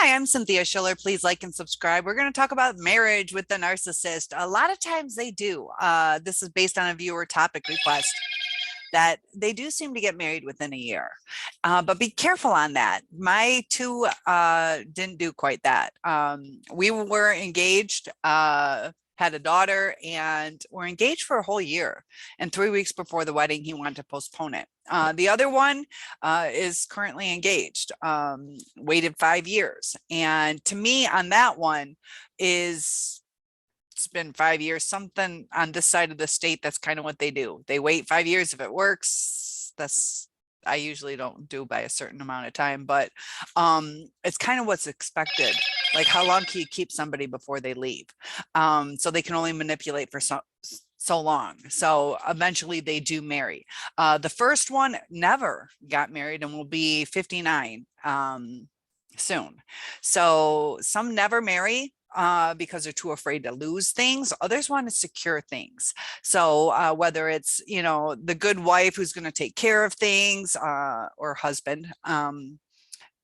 Hi, I'm Cynthia Schiller. Please like and subscribe. We're going to talk about marriage with the narcissist. A lot of times they do. This is based on a viewer topic request that they do seem to get married within a year. But be careful on that. My two didn't do quite that. We were engaged, had a daughter, and were engaged for a whole year. And 3 weeks before the wedding, he wanted to postpone it. The other one is currently engaged, waited 5 years. And to me, on that one, it's been 5 years, something on this side of the state. That's kind of what they do. They wait 5 years. If it works, I usually don't do by a certain amount of time, but it's kind of what's expected. Like, how long can you keep somebody before they leave? So they can only manipulate for so long. So eventually they do marry. The first one never got married and will be 59 soon. So some never marry because they're too afraid to lose things. Others want to secure things. So whether it's, the good wife who's going to take care of things, or husband,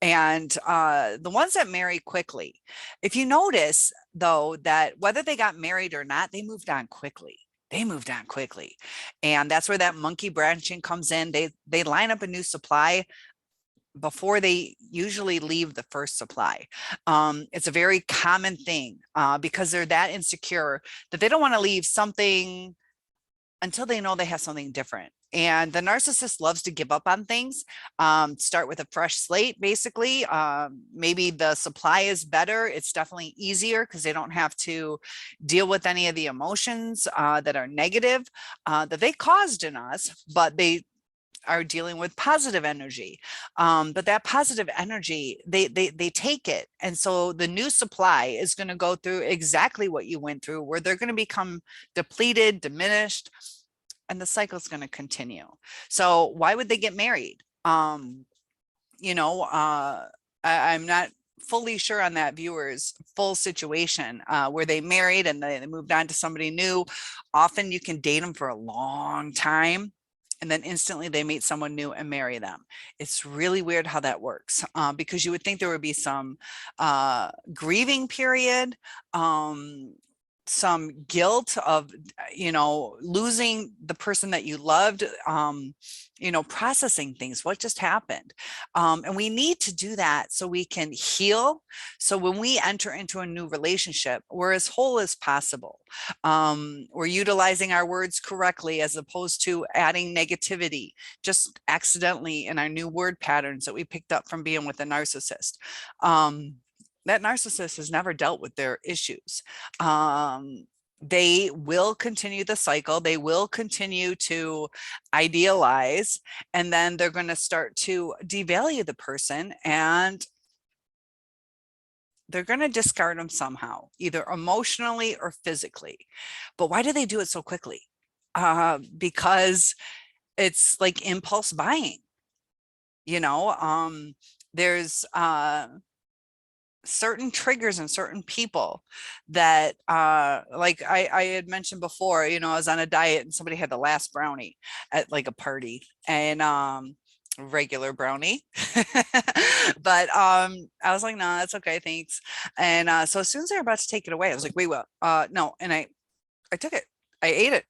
and the ones that marry quickly, if you notice though, that whether they got married or not, they moved on quickly. And that's where that monkey branching comes in. They line up a new supply before they usually leave the first supply. It's a very common thing because they're that insecure that they don't want to leave something until they know they have something different. And the narcissist loves to give up on things, start with a fresh slate, basically. Maybe the supply is better. It's definitely easier because they don't have to deal with any of the emotions that are negative that they caused in us, but they are dealing with positive energy. But that positive energy, they take it. And so the new supply is going to go through exactly what you went through, where they're going to become depleted, diminished, and the cycle is going to continue. So why would they get married? I'm not fully sure on that viewer's full situation where they married and they moved on to somebody new. Often you can date them for a long time, and then instantly they meet someone new and marry them. It's really weird how that works, because you would think there would be some grieving period, some guilt of, losing the person that you loved, processing things, what just happened. And we need to do that so we can heal. So when we enter into a new relationship, we're as whole as possible. We're utilizing our words correctly, as opposed to adding negativity just accidentally in our new word patterns that we picked up from being with a narcissist. That narcissist has never dealt with their issues. They will continue the cycle. They will continue to idealize, and then they're going to start to devalue the person, and they're going to discard them somehow, either emotionally or physically. But why do they do it so quickly? Because it's like impulse buying. There's certain triggers and certain people that like I had mentioned before, I was on a diet and somebody had the last brownie at like a party, and regular brownie. But I was like, no, that's okay, thanks. And so as soon as they were about to take it away, I was like, wait, what? No. And I took it. I ate it.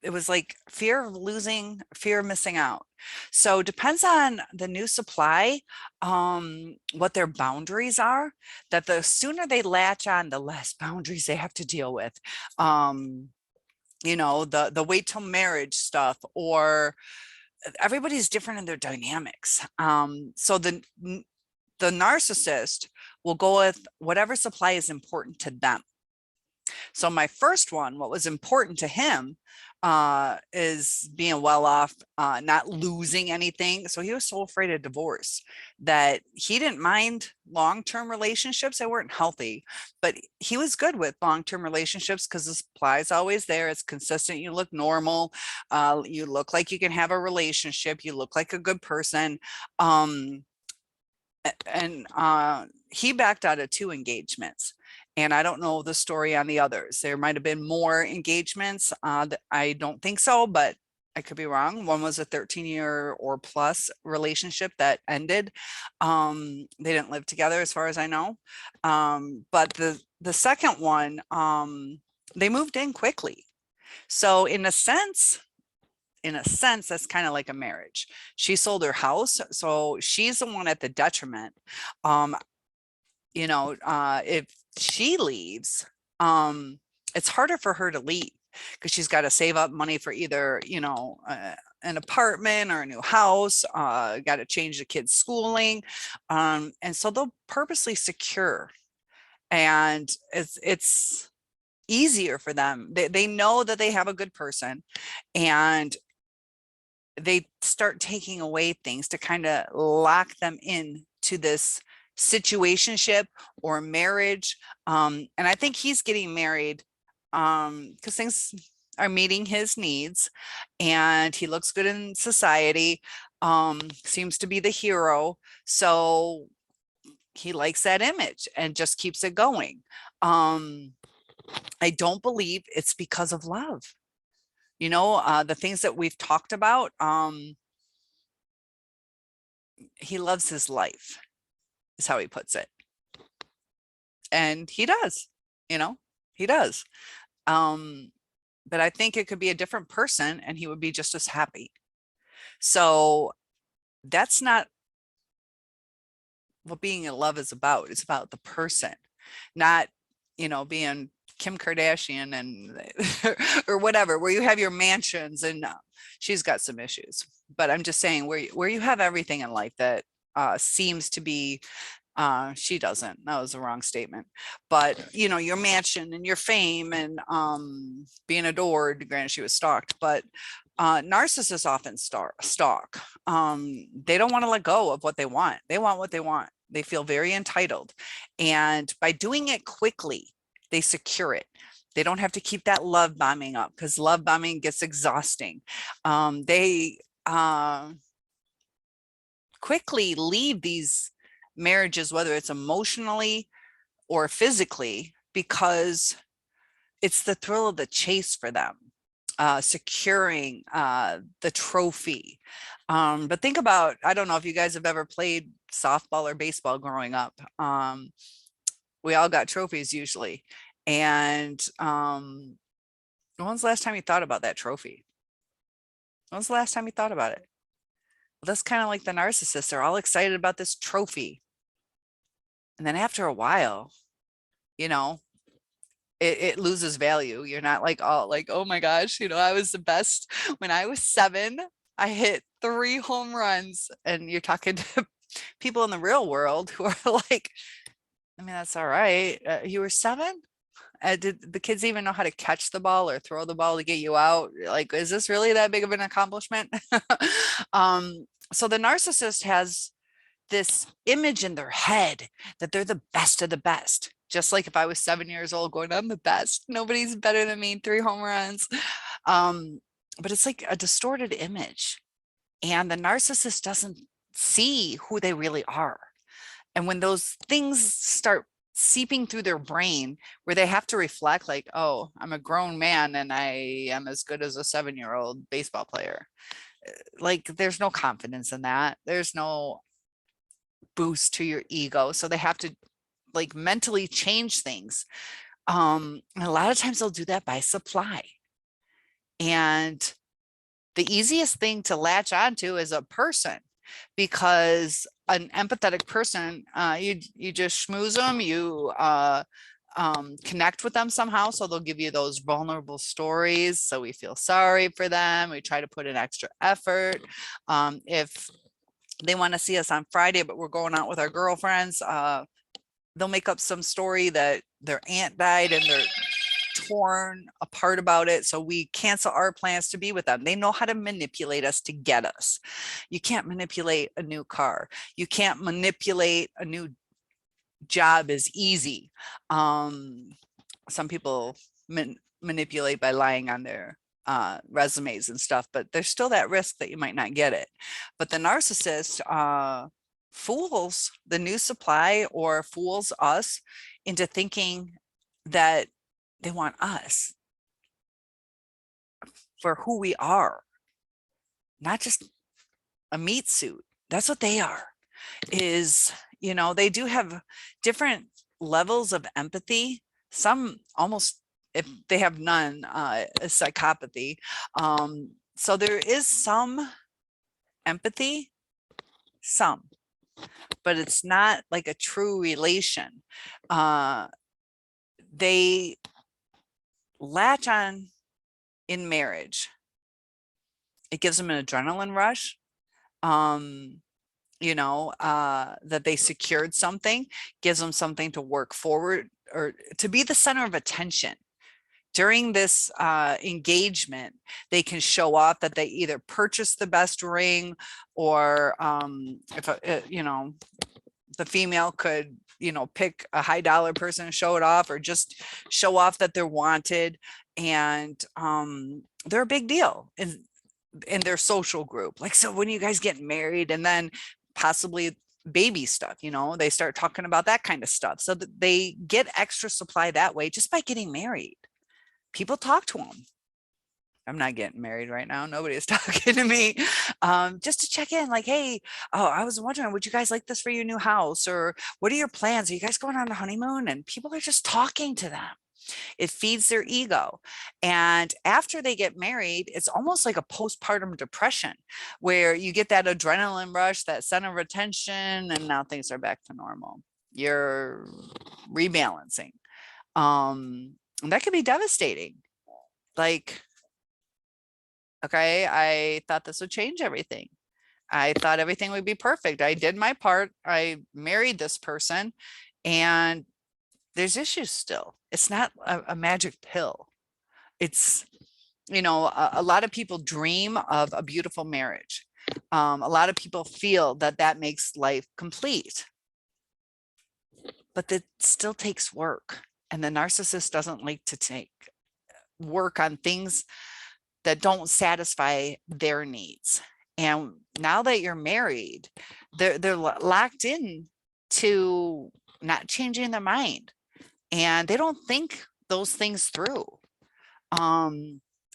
It was like fear of losing, fear of missing out. So depends on the new supply, what their boundaries are, that the sooner they latch on, the less boundaries they have to deal with. The wait till marriage stuff, or everybody's different in their dynamics. So the narcissist will go with whatever supply is important to them. So my first one, what was important to him is being well off, not losing anything. So he was so afraid of divorce that he didn't mind long-term relationships that weren't healthy, but he was good with long-term relationships because the supply is always there. It's consistent. You look normal. You look like you can have a relationship. You look like a good person. And he backed out of 2 engagements. And I don't know the story on the others. There might have been more engagements. I don't think so, but I could be wrong. One was a 13-year or plus relationship that ended. They didn't live together as far as I know. But the second one, they moved in quickly. So in a sense, that's kind of like a marriage. She sold her house, so she's the one at the detriment. Um, if she leaves, it's harder for her to leave because she's got to save up money for either, an apartment or a new house, got to change the kids' schooling. And so they'll purposely secure. And it's easier for them. They know that they have a good person, and they start taking away things to kind of lock them in to this situationship or marriage. And I think he's getting married because things are meeting his needs and he looks good in society, seems to be the hero. So he likes that image and just keeps it going. I don't believe it's because of love. The things that we've talked about, he loves his life, is how he puts it. And he does, he does. But I think it could be a different person and he would be just as happy. So that's not what being in love is about. It's about the person, not, being Kim Kardashian and or whatever, where you have your mansions and she's got some issues. But I'm just saying where you have everything in life that seems to be, she doesn't, that was the wrong statement, but your mansion and your fame and being adored. Granted, she was stalked, but narcissists often stalk. They don't want to let go of what they want. They want what they want. They feel very entitled, and by doing it quickly, they secure it. They don't have to keep that love bombing up because love bombing gets exhausting. They quickly leave these marriages, whether it's emotionally or physically, because it's the thrill of the chase for them, securing the trophy. But think about, I don't know if you guys have ever played softball or baseball growing up. We all got trophies usually. And when's the last time you thought about that trophy? When's the last time you thought about it? Well, that's kind of like the narcissists. They're all excited about this trophy. And then after a while, it loses value. You're not like, oh my gosh, I was the best when I was 7. I hit 3 home runs. And you're talking to people in the real world who are like, I mean, that's all right. You were 7? Did the kids even know how to catch the ball or throw the ball to get you out? Like, is this really that big of an accomplishment? So the narcissist has this image in their head that they're the best of the best. Just like if I was 7 years old going, I'm the best. Nobody's better than me. 3 home runs. But it's like a distorted image. And the narcissist doesn't see who they really are. And when those things start seeping through their brain where they have to reflect like, oh, I'm a grown man and I am as good as a 7-year-old baseball player. Like there's no confidence in that. There's no boost to your ego. So they have to like mentally change things. And a lot of times they'll do that by supply. And the easiest thing to latch onto is a person, because an empathetic person, you just schmooze them, you connect with them somehow. So they'll give you those vulnerable stories. So we feel sorry for them. We try to put in extra effort. If they want to see us on Friday, but we're going out with our girlfriends, they'll make up some story that their aunt died and they're torn apart about it. So we cancel our plans to be with them. They know how to manipulate us to get us. You can't manipulate a new car. You can't manipulate a new job as easy. Some people manipulate by lying on their resumes and stuff, but there's still that risk that you might not get it. But the narcissist fools the new supply or fools us into thinking that they want us for who we are. not just a meat suit. That's what they are. Is, you know, they do have different levels of empathy. Some almost, if they have none, is psychopathy. So there is some empathy, some, but it's not like a true relation. They latch on in marriage. It gives them an adrenaline rush. That they secured something, gives them something to work forward or to be the center of attention. During this engagement, they can show off that they either purchased the best ring, or if the female could, pick a high dollar person and show it off, or just show off that they're wanted. And they're a big deal in their social group. Like, so when you guys get married, and then possibly baby stuff, they start talking about that kind of stuff. So that they get extra supply that way just by getting married. People talk to them. I'm not getting married right now. Nobody is talking to me. Just to check in, like, hey, oh, I was wondering, would you guys like this for your new house? Or what are your plans? Are you guys going on a honeymoon? And people are just talking to them. It feeds their ego. And after they get married, it's almost like a postpartum depression, where you get that adrenaline rush, that center of attention, and now things are back to normal. You're rebalancing. And that can be devastating. Like, okay, I thought this would change everything. I thought everything would be perfect. I did my part. I married this person, and there's issues still. It's not a magic pill. It's, a lot of people dream of a beautiful marriage. A lot of people feel that that makes life complete, but that still takes work. And the narcissist doesn't like to take work on things that don't satisfy their needs. And now that you're married, they're locked in to not changing their mind, and they don't think those things through.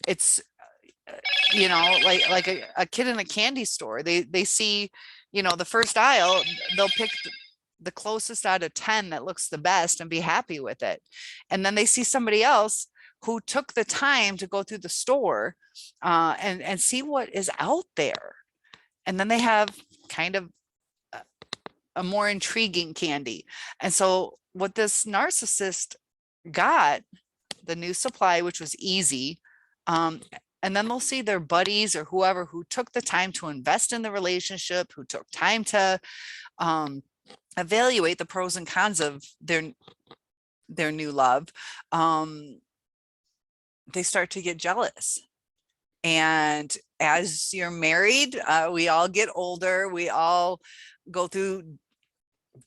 It's like a kid in a candy store. They see, the first aisle, they'll pick the closest out of 10 that looks the best and be happy with it. And then they see somebody else who took the time to go through the store and see what is out there. And then they have kind of a more intriguing candy. And so what this narcissist got, the new supply, which was easy, and then they'll see their buddies or whoever who took the time to invest in the relationship, who took time to evaluate the pros and cons of their new love. They start to get jealous. And as you're married, we all get older. We all go through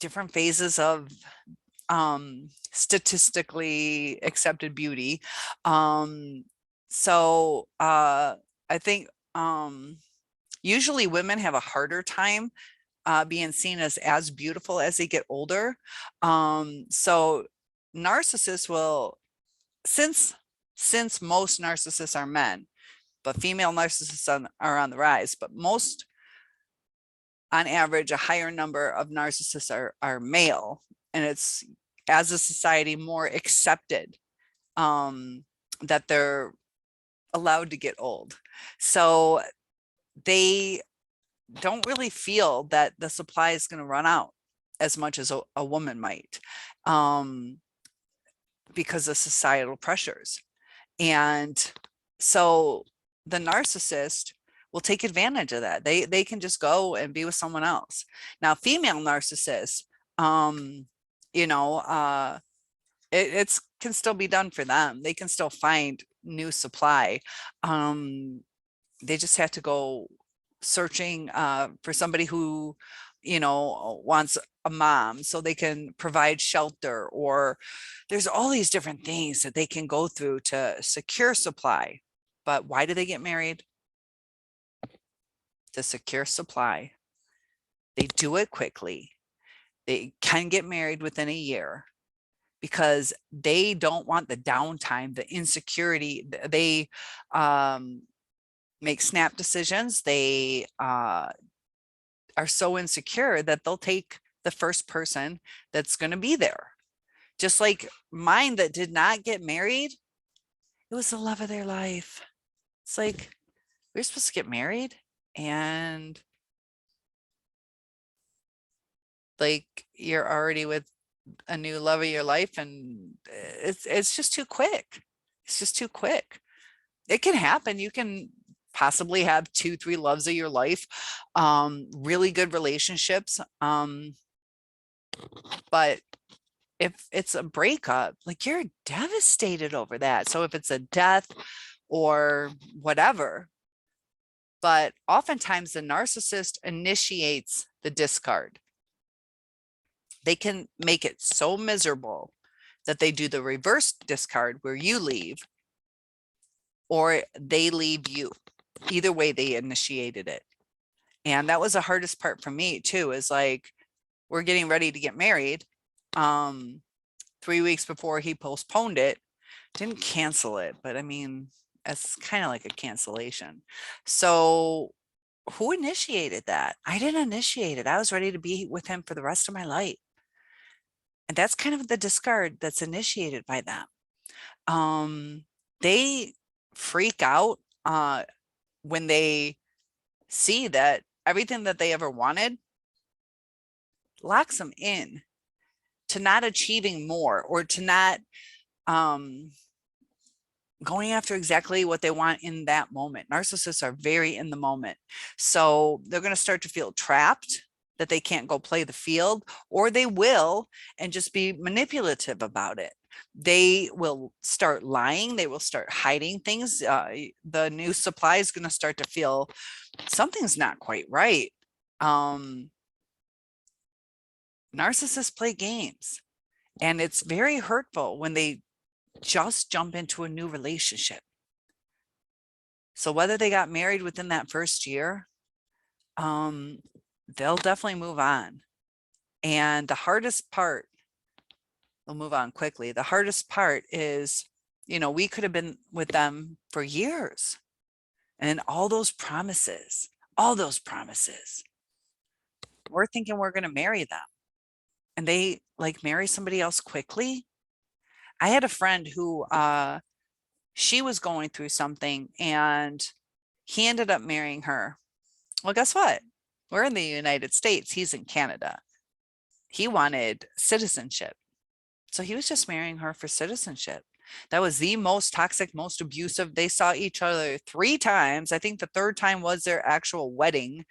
different phases of statistically accepted beauty. So I think usually women have a harder time being seen as beautiful as they get older. So narcissists will, since most narcissists are men, but female narcissists are on the rise, but most, on average, a higher number of narcissists are male. And it's, as a society, more accepted that they're allowed to get old. So they don't really feel that the supply is going to run out as much as a woman might, because of societal pressures. And so the narcissist will take advantage of that. They can just go and be with someone else. Now, female narcissists, it can still be done for them. They can still find new supply. They just have to go searching for somebody who, wants a mom, so they can provide shelter, or there's all these different things that they can go through to secure supply. But why do they get married? To secure supply. They do it quickly. They can get married within a year because they don't want the downtime, the insecurity. They make snap decisions. They are so insecure that they'll take the first person that's going to be there. Just like mine that did not get married, it was the love of their life. It's like, we're supposed to get married, and like you're already with a new love of your life, and it's just too quick. It's just too quick. It can happen. You can possibly have 2, 3 loves of your life, really good relationships. But if it's a breakup, like, you're devastated over that. So if it's a death or whatever, but oftentimes the narcissist initiates the discard. They can make it so miserable that they do the reverse discard where you leave, or they leave you. Either way, they initiated it. And that was the hardest part for me too, is like, we're getting ready to get married. 3 weeks before he postponed it, didn't cancel it, but I mean, it's kind of like a cancellation. So who initiated that? I didn't initiate it. I was ready to be with him for the rest of my life. And that's kind of the discard that's initiated by them. They freak out when they see that everything that they ever wanted locks them in to not achieving more, or to not going after exactly what they want in that moment. Narcissists are very in the moment. So they're going to start to feel trapped, that they can't go play the field, or they will, and just be manipulative about it. They will start lying. They will start hiding things. The new supply is going to start to feel something's not quite right. Narcissists play games, and it's very hurtful when they just jump into a new relationship. So whether they got married within that first year, they'll definitely move on. And the hardest part, they'll move on quickly. The hardest part is, we could have been with them for years, and all those promises, we're thinking we're going to marry them, and they like marry somebody else quickly. I had a friend who she was going through something, and he ended up marrying her. Well, guess what? We're in the United States. He's in Canada. He wanted citizenship. So he was just marrying her for citizenship. That was the most toxic, most abusive. They saw each other 3 times. I think the 3rd time was their actual wedding.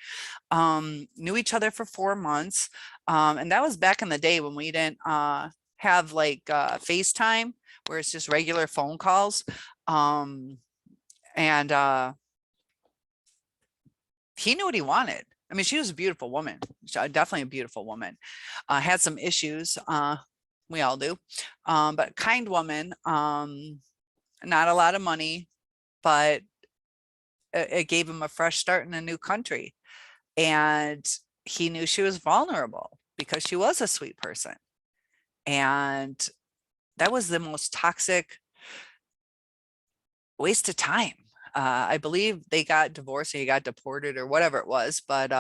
Knew each other for 4 months. And that was back in the day when we didn't have like FaceTime, where it's just regular phone calls. And he knew what he wanted. I mean, she was a beautiful woman, definitely a beautiful woman. Had some issues, we all do, but kind woman. Not a lot of money, but it gave him a fresh start in a new country. And he knew she was vulnerable because she was a sweet person. And that was the most toxic waste of time. I believe they got divorced, or he got deported, or whatever it was, but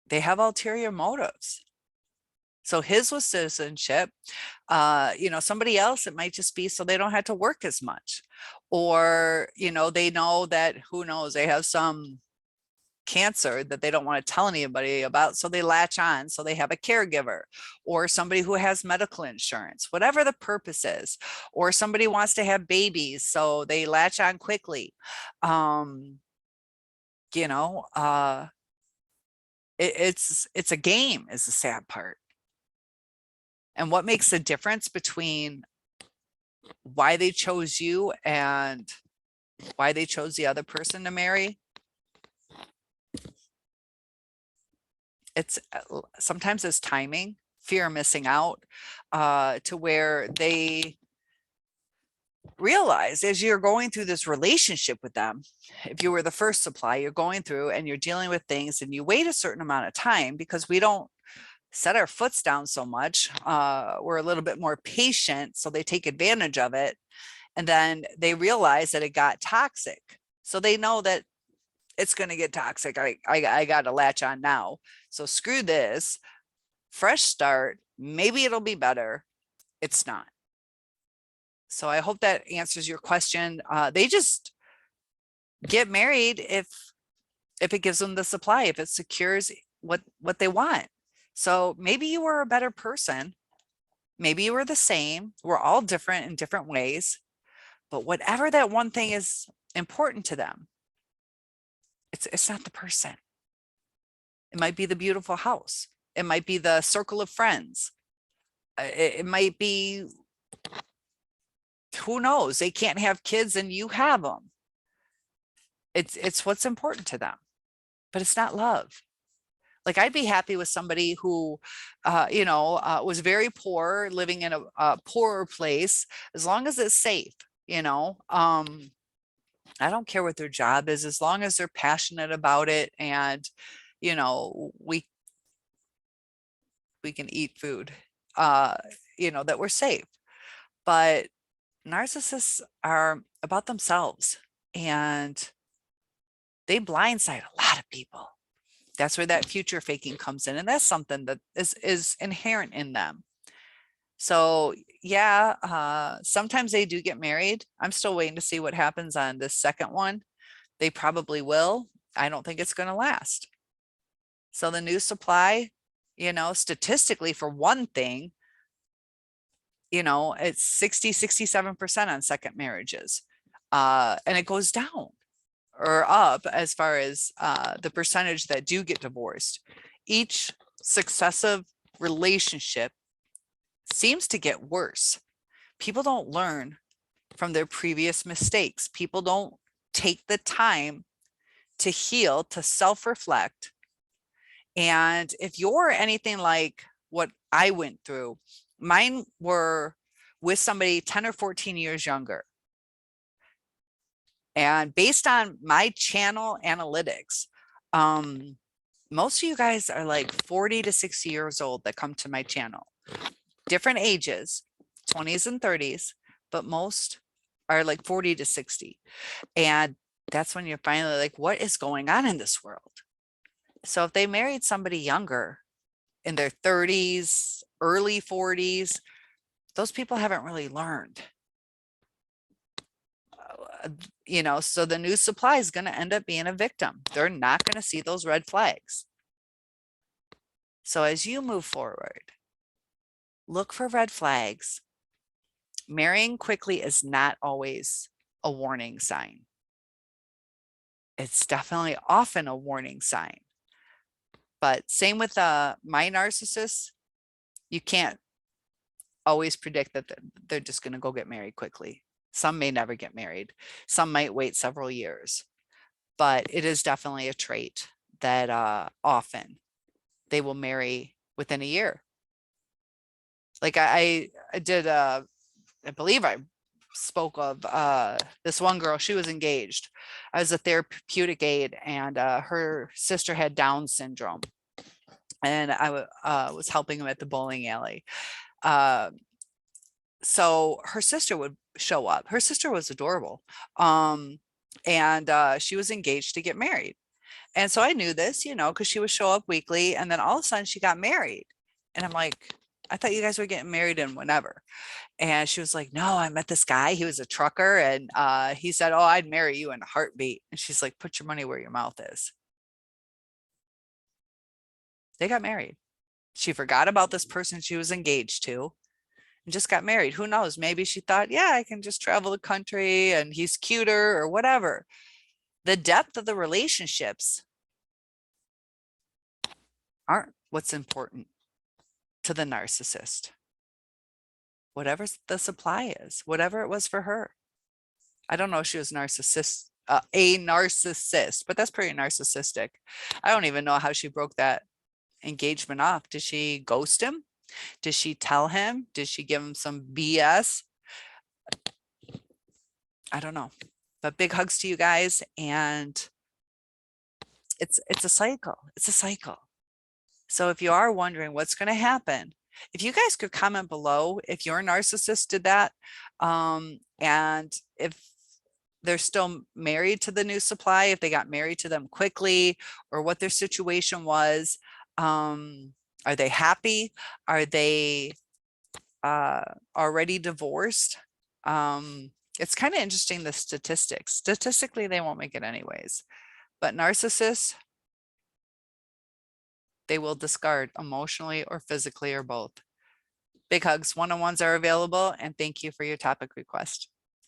they have ulterior motives. So his was citizenship. Somebody else, it might just be so they don't have to work as much, or they know that, who knows, they have some cancer that they don't want to tell anybody about, so they latch on, so they have a caregiver, or somebody who has medical insurance, whatever the purpose is, or somebody wants to have babies, so they latch on quickly. It's a game, is the sad part. And what makes the difference between why they chose you and why they chose the other person to marry? It's sometimes it's timing, fear of missing out, to where they realize, as you're going through this relationship with them, if you were the first supply, you're going through and you're dealing with things, and you wait a certain amount of time because we don't set our foots down so much. We're a little bit more patient, so they take advantage of it. And then they realize that it got toxic. So they know that it's going to get toxic. I got to latch on now. So screw this, fresh start. Maybe it'll be better. It's not. So I hope that answers your question. They just get married if it gives them the supply, if it secures what they want. So maybe you were a better person. Maybe you were the same. We're all different in different ways. But whatever that one thing is important to them, it's not the person. It might be the beautiful house. It might be the circle of friends. It might be, who knows? They can't have kids and you have them. It's what's important to them, but it's not love. Like, I'd be happy with somebody who, was very poor, living in a poorer place, as long as it's safe, I don't care what their job is, as long as they're passionate about it and, we can eat food, that we're safe. But narcissists are about themselves and they blindside a lot of people. That's where that future faking comes in. And that's something that is inherent in them. So yeah, sometimes they do get married. I'm still waiting to see what happens on this second one. They probably will. I don't think it's going to last. So the new supply, statistically, for one thing, it's 67% on second marriages. And it goes down or up as far as the percentage that do get divorced. Each successive relationship seems to get worse. People don't learn from their previous mistakes. People don't take the time to heal, to self-reflect. And if you're anything like what I went through, mine were with somebody 10 or 14 years younger. And based on my channel analytics, most of you guys are like 40 to 60 years old that come to my channel. Different ages, 20s and 30s, but most are like 40 to 60. And that's when you're finally like, what is going on in this world? So if they married somebody younger in their 30s, early 40s, those people haven't really learned. So the new supply is going to end up being a victim. They're not going to see those red flags. So as you move forward, look for red flags. Marrying quickly is not always a warning sign. It's definitely often a warning sign. But same with my narcissists, you can't always predict that they're just going to go get married quickly. Some may never get married. Some might wait several years. But it is definitely a trait that often they will marry within a year. Like I did, I believe I spoke of this one girl. She was engaged. I was a therapeutic aide, and her sister had Down syndrome. And I was helping him at the bowling alley. So her sister would show up. Her sister was adorable. And she was engaged to get married. And so I knew this, because she would show up weekly. And then all of a sudden she got married. And I'm like, I thought you guys were getting married in whenever. And she was like, no, I met this guy. He was a trucker. And he said, oh, I'd marry you in a heartbeat. And she's like, put your money where your mouth is. They got married. She forgot about this person she was engaged to and just got married. Who knows? Maybe she thought, yeah, I can just travel the country and he's cuter or whatever. The depth of the relationships aren't what's important to the narcissist. Whatever the supply is, whatever it was for her. I don't know if she was a narcissist, but that's pretty narcissistic. I don't even know how she broke that engagement off. Did she ghost him? Did she tell him? Did she give him some BS? I don't know. But big hugs to you guys. And it's a cycle. It's a cycle. So if you are wondering what's going to happen If you guys could comment below if your narcissist did that, and if they're still married to the new supply, if they got married to them quickly, or what their situation was. Are they happy? Are they already divorced? It's kind of interesting, the statistics. Statistically, they won't make it anyways. But narcissists, they will discard emotionally or physically or both. Big hugs. One-on-ones are available, and thank you for your topic request.